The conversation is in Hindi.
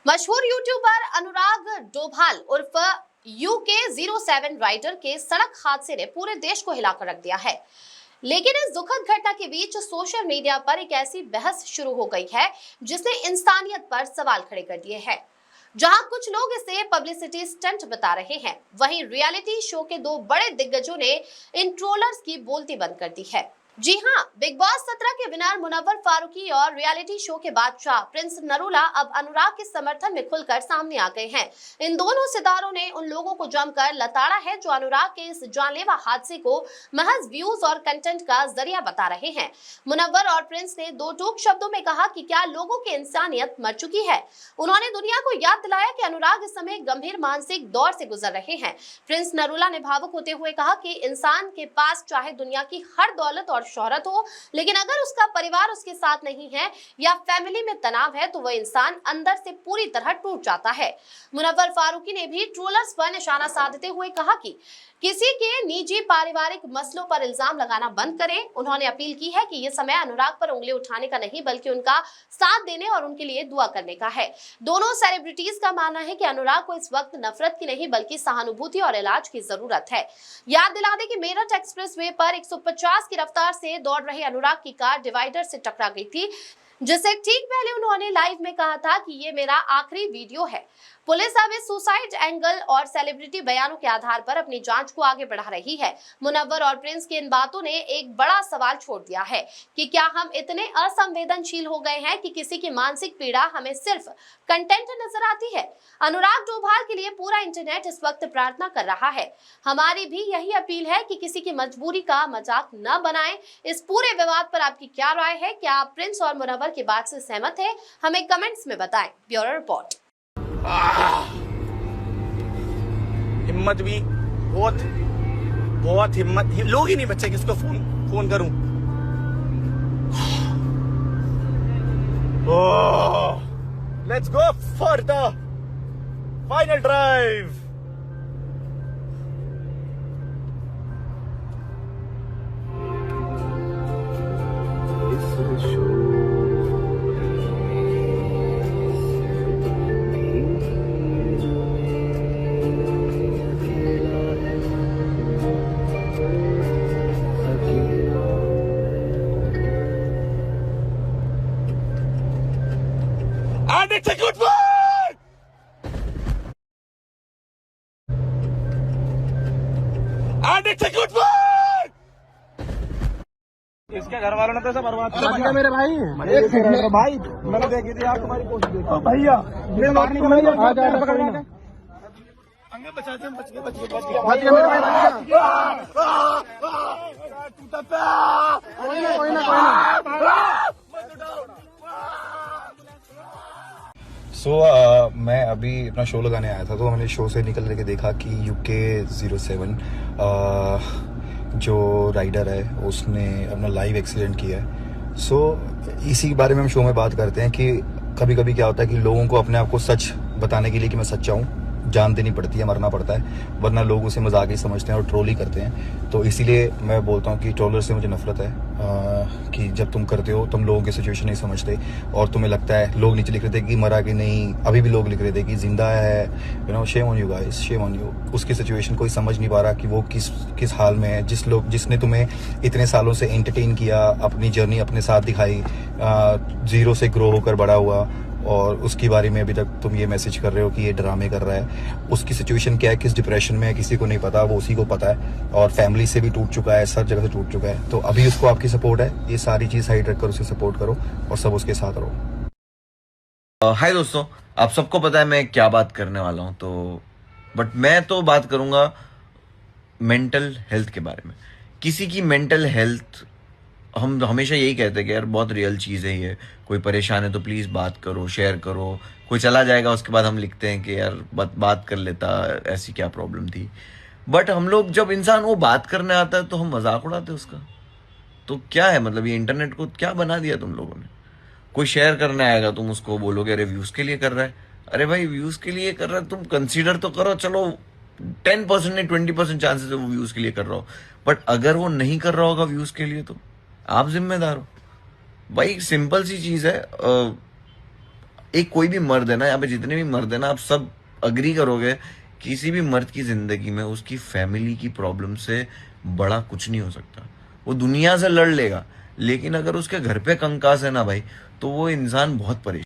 मशहूर यूट्यूबर अनुराग डोभाल उर्फ UK07 राइडर के सड़क हादसे ने पूरे देश को हिलाकर रख दिया है। लेकिन इस दुखद घटना के बीच सोशल मीडिया पर एक ऐसी बहस शुरू हो गई है जिसने इंसानियत पर सवाल खड़े कर दिए हैं। जहां कुछ लोग इसे पब्लिसिटी स्टंट बता रहे हैं, वहीं रियलिटी शो के दो बड़े दिग्गजों ने इन ट्रोलर्स की बोलती बंद कर दी है। जी हां, बिग बॉस 17 के विनर मुनव्वर फारूकी और रियलिटी शो के बादशाह प्रिंस नरूला अब अनुराग के समर्थन में खुलकर सामने आ गए हैं। इन दोनों सितारों ने उन लोगों को जमकर लताड़ा है जो अनुराग के इस जानलेवा हादसे को महज व्यूज और कंटेंट का जरिया बता रहे हैं। मुनव्वर और प्रिंस ने दो टूक शब्दों में कहा कि क्या लोगों की इंसानियत मर चुकी है। उन्होंने दुनिया को याद दिलाया कि अनुराग इस समय गंभीर मानसिक दौर से गुजर रहे हैं। प्रिंस नरूला ने भावुक होते हुए कहा कि इंसान के पास चाहे दुनिया की हर दौलत और शोहरत हो, लेकिन अगर उसका परिवार उसके साथ नहीं है या फैमिली में तनाव है तो वह इंसान अंदर से पूरी तरह टूट जाता है। मुनव्वर फारूकी ने भी ट्रोलर्स पर निशाना साधते हुए कहा कि किसी के निजी पारिवारिक मसलों पर इल्जाम लगाना बंद करें। उन्होंने अपील की है कि यह समय अनुराग पर उंगली उठाने का नहीं बल्कि उनका साथ देने और उनके लिए दुआ करने का है। दोनों सेलिब्रिटीज का मानना है कि अनुराग को इस वक्त नफरत की नहीं बल्कि सहानुभूति और इलाज की जरूरत है। याद दिला दें कि मेरठ एक्सप्रेसवे पर 150 की रफ्तार से दौड़ रहे अनुराग की कार डिवाइडर से टकरा गई थी, जिससे ठीक पहले उन्होंने लाइव में कहा था कि ये मेरा आखिरी वीडियो है। पुलिस अब इस सुसाइड एंगल और सेलिब्रिटी बयानों के आधार पर अपनी जांच को आगे बढ़ा रही है। मुनव्वर और प्रिंस की इन बातों ने एक बड़ा सवाल छोड़ दिया है कि क्या हम इतने असंवेदनशील हो गए हैं कि किसी की मानसिक पीड़ा हमें सिर्फ कंटेंट नजर आती है। अनुराग डोभाल के लिए पूरा इंटरनेट इस वक्त प्रार्थना कर रहा है। हमारी भी यही अपील है कि किसी की मजबूरी का मजाक न बनाएं। इस पूरे विवाद पर आपकी क्या राय है? क्या आप प्रिंस और मुनव्वर की बात से सहमत है? हमें कमेंट्स में बताएं। Bureau report. हिम्मत भी बहुत हिम्मत, लोग ही नहीं बच्चे किसको फोन करूं। Let's go for the final drive. And it's a good one! And it's a good one! इसके घर वालों ने तो सब बर्बाद किया। मेरे भाई एक मेरे भाई मैंने देखी थी आप तुम्हारी पोस्ट देखी भैया मेरे बाहर निकल आ जा अंगे बचाते हैं बच गए मेरे भाई टूटा कोई ना मैं अभी अपना शो लगाने आया था तो मैंने शो से निकल करके देखा कि UK07 जो राइडर है उसने अपना लाइव एक्सीडेंट किया है। इसी के बारे में हम शो में बात करते हैं कि कभी कभी क्या होता है कि लोगों को अपने आप को सच बताने के लिए कि मैं सच्चा हूँ जान देनी पड़ती है, मरना पड़ता है, वरना लोग उसे मजाक ही समझते हैं और ट्रोल ही करते हैं। तो इसीलिए मैं बोलता हूँ कि ट्रोलर से मुझे नफरत है कि जब तुम करते हो तुम लोगों की सिचुएशन नहीं समझते और तुम्हें लगता है लोग नीचे लिख रहे थे कि मरा कि नहीं, अभी भी लोग लिख रहे थे कि जिंदा है। Shame on you guys, shame on you. उसकी सिचुएशन कोई समझ नहीं पा रहा कि वो किस हाल में है। जिसने तुम्हें इतने सालों से एंटरटेन किया, अपनी जर्नी अपने साथ दिखाई, जीरो से ग्रो होकर बड़ा हुआ, और उसके बारे में अभी तक तुम ये मैसेज कर रहे हो कि ये ड्रामे कर रहा है। उसकी सिचुएशन क्या है, किस डिप्रेशन में है, किसी को नहीं पता, वो उसी को पता है। और फैमिली से भी टूट चुका है, सब जगह से टूट चुका है। तो अभी उसको आपकी सपोर्ट है, ये सारी चीज साइड रखकर उसे सपोर्ट करो और सब उसके साथ रहो। हाय दोस्तों, आप सबको पता है मैं क्या बात करने वाला हूं, तो बट मैं तो बात करूंगा मेंटल हेल्थ के बारे में। किसी की मेंटल हेल्थ, हम हमेशा यही कहते हैं कि यार बहुत रियल चीज़ है ये, कोई परेशान है तो प्लीज़ बात करो, शेयर करो। कोई चला जाएगा उसके बाद हम लिखते हैं कि यार बात कर लेता, ऐसी क्या प्रॉब्लम थी। बट हम लोग जब इंसान वो बात करने आता है तो हम मजाक उड़ाते हैं उसका। तो क्या है मतलब, ये इंटरनेट को क्या बना दिया तुम लोगों ने। कोई शेयर करने आएगा तुम उसको बोलोगे अरे व्यूज़ के लिए कर रहा है। अरे भाई व्यूज़ के लिए कर रहा है, तुम कंसिडर तो करो। चलो 10% नहीं 20% चांसेस है वो व्यूज़ के लिए कर रहा हो, बट अगर वो नहीं कर रहा होगा व्यूज़ के लिए तो आप जिम्मेदार हो। भाई सिंपल सी चीज है। एक कोई भी मर्द है ना, यहाँ पे जितने भी मर्द है ना, आप सब अग्री करोगे, किसी भी मर्द की जिंदगी में उसकी फैमिली की प्रॉब्लम से बड़ा कुछ नहीं हो सकता। वो दुनिया से लड़ लेगा, लेकिन अगर उसके घर पे कंकास है ना भाई, तो वो इंसान बहुत परेशान